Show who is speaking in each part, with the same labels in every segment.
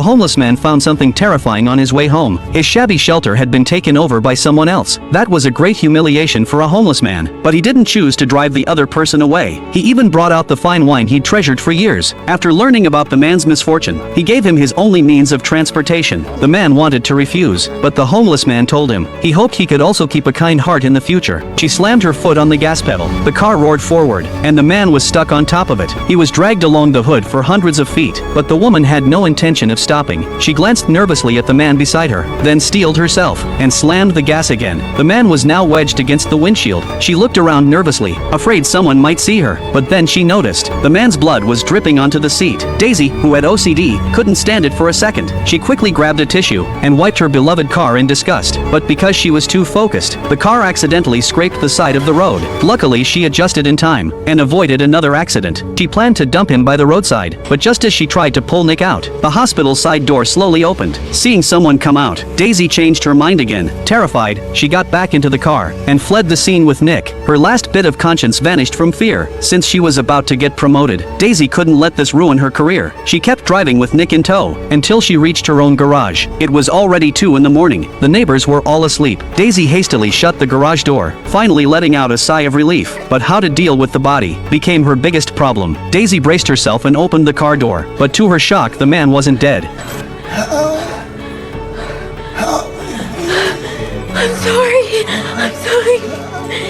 Speaker 1: homeless man found something terrifying on his way home. His shabby shelter had been taken over by someone else. That was a great humiliation for a homeless man, but he didn't choose to drive the other person away. He even brought out the fine wine he'd treasured for years. After learning about the man's misfortune, he gave him his only means of transportation. The man wanted to refuse, but the homeless man told him he hoped he could also keep a kind heart in the future. She slammed her foot on the gas pedal. The car roared forward, and the man was stuck on top of it. He was dragged along the hood for hundreds of feet, but the woman had no intention of stopping. She glanced nervously at the man beside her, then steeled herself, and slammed the gas again. The man was now wedged against the windshield. She looked around nervously, afraid someone might see her, but then she noticed the man's blood was dripping onto the seat. Daisy, who had OCD, couldn't stand it for a second. She quickly grabbed a tissue and wiped her beloved car in disgust, but because she was too focused, the car accidentally scraped the side of the road. Luckily, she adjusted in time and avoided another accident. She planned to dump him by the roadside, but just as she tried to pull Nick out, the hospital side door slowly opened. Seeing someone come out, Daisy changed her mind again. Terrified, she got back into the car and fled the scene with Nick. Her last bit of conscience vanished from fear. Since she was about to get promoted, Daisy couldn't let this ruin her career. She kept driving with Nick in tow until she reached her own garage. It was already 2 in the morning. The neighbors were all asleep. Daisy hastily shut the garage door, finally letting out a sigh of relief. But how to deal with the body became her biggest problem. Daisy braced herself and opened the car door, but to her shock, the man wasn't dead.
Speaker 2: I'm sorry.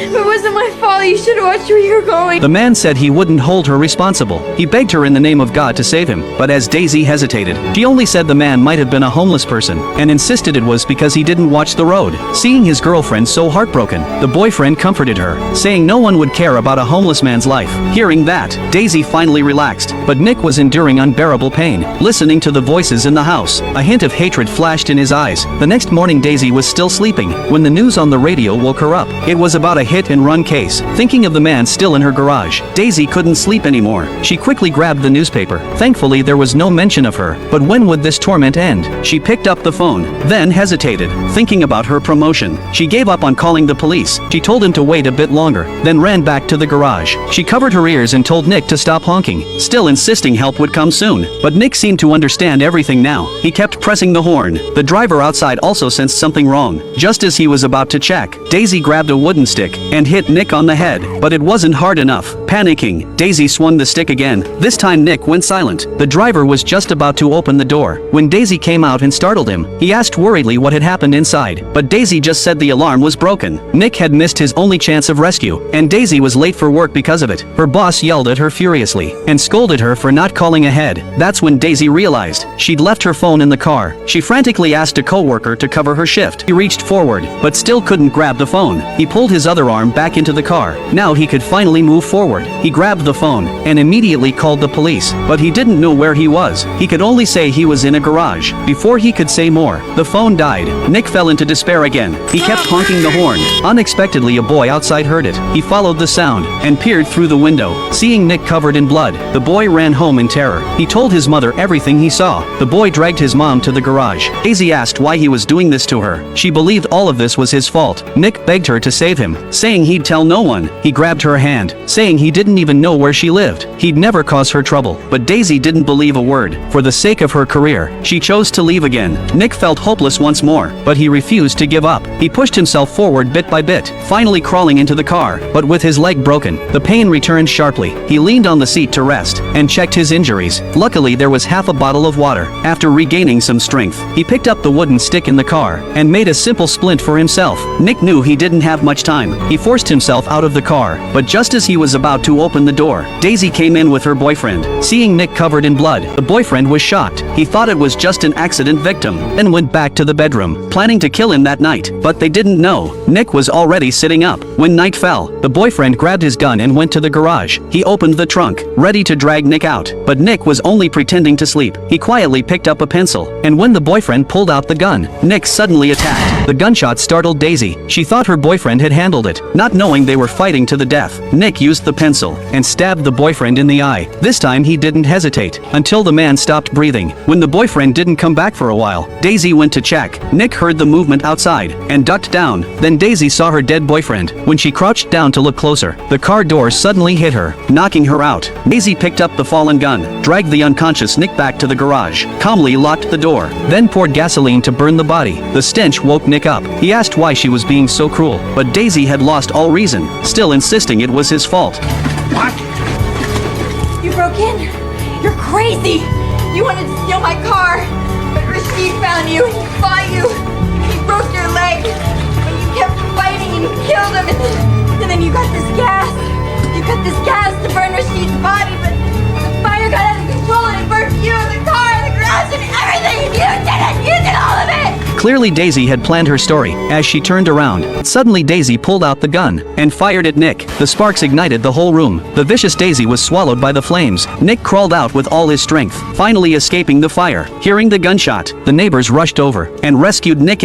Speaker 2: It wasn't my fault. You should have watched where you were going.
Speaker 1: The man said he wouldn't hold her responsible. He begged her in the name of God to save him, but as Daisy hesitated, she only said the man might have been a homeless person, and insisted it was because he didn't watch the road. Seeing his girlfriend so heartbroken, the boyfriend comforted her, saying no one would care about a homeless man's life. Hearing that, Daisy finally relaxed, but Nick was enduring unbearable pain. Listening to the voices in the house, a hint of hatred flashed in his eyes. The next morning, Daisy was still sleeping when the news on the radio woke her up. It was about a hit-and-run case. Thinking of the man still in her garage, Daisy couldn't sleep anymore. She quickly grabbed the newspaper. Thankfully, there was no mention of her. But when would this torment end? She picked up the phone, then hesitated, thinking about her promotion. She gave up on calling the police. She told him to wait a bit longer, then ran back to the garage. She covered her ears and told Nick to stop honking, still insisting help would come soon. But Nick seemed to understand everything now. He kept pressing the horn. The driver outside also sensed something wrong. Just as he was about to check, Daisy grabbed a wooden stick and hit Nick on the head, but it wasn't hard enough. Panicking, Daisy swung the stick again. This time Nick went silent. The driver was just about to open the door when Daisy came out and startled him. He asked worriedly what had happened inside, but Daisy just said the alarm was broken. Nick had missed his only chance of rescue, and Daisy was late for work because of it. Her boss yelled at her furiously and scolded her for not calling ahead. That's when Daisy realized she'd left her phone in the car. She frantically asked a coworker to cover her shift. He reached forward, but still couldn't grab the phone. He pulled his other arm back into the car. Now he could finally move forward. He grabbed the phone and immediately called the police, but he didn't know where he was. He could only say he was in a garage. Before he could say more, the phone died. Nick fell into despair again. He kept honking the horn. Unexpectedly, a boy outside heard it. He followed the sound and peered through the window. Seeing Nick covered in blood, the boy ran home in terror. He told his mother everything he saw. The boy dragged his mom to the garage. Daisy asked why he was doing this to her. She believed all of this was his fault. Nick begged her to save him, saying he'd tell no one. He grabbed her hand, saying he didn't even know where she lived. He'd never cause her trouble. But Daisy didn't believe a word. For the sake of her career, she chose to leave again. Nick felt hopeless once more, but he refused to give up. He pushed himself forward bit by bit, finally crawling into the car, but with his leg broken, the pain returned sharply. He leaned on the seat to rest and checked his injuries. Luckily, there was half a bottle of water. After regaining some strength, he picked up the wooden stick in the car and made a simple splint for himself. Nick knew he didn't have much time. He forced himself out of the car, but just as he was about to open the door, Daisy came in with her boyfriend. Seeing Nick covered in blood, the boyfriend was shocked. He thought it was just an accident victim, then went back to the bedroom, planning to kill him that night. But they didn't know Nick was already sitting up. When night fell, the boyfriend grabbed his gun and went to the garage. He opened the trunk, ready to drag Nick out, but Nick was only pretending to sleep. He quietly picked up a pencil, and when the boyfriend pulled out the gun, Nick suddenly attacked. The gunshot startled Daisy. She thought her boyfriend had handled it, not knowing they were fighting to the death. Nick used the pencil utensil and stabbed the boyfriend in the eye. This time he didn't hesitate until the man stopped breathing. When the boyfriend didn't come back for a while, Daisy went to check. Nick heard the movement outside and ducked down. Then Daisy saw her dead boyfriend. When she crouched down to look closer, the car door suddenly hit her, knocking her out. Daisy picked up the fallen gun, dragged the unconscious Nick back to the garage, calmly locked the door, then poured gasoline to burn the body. The stench woke Nick up. He asked why she was being so cruel, but Daisy had lost all reason, still insisting it was his fault.
Speaker 3: What?
Speaker 2: You broke in. You're crazy. You wanted to steal my car, but Rashid found you. He fought you. He broke your leg, but you kept fighting and you killed him. And then you got this gas. You got this gas to burn Rashid's body, but the fire got out of control and it burned you, the car, the garage, and everything. And you did it. You did all of it.
Speaker 1: Clearly Daisy had planned her story. As she turned around, suddenly Daisy pulled out the gun and fired at Nick. The sparks ignited the whole room. The vicious Daisy was swallowed by the flames. Nick crawled out with all his strength, finally escaping the fire. Hearing the gunshot, the neighbors rushed over and rescued Nick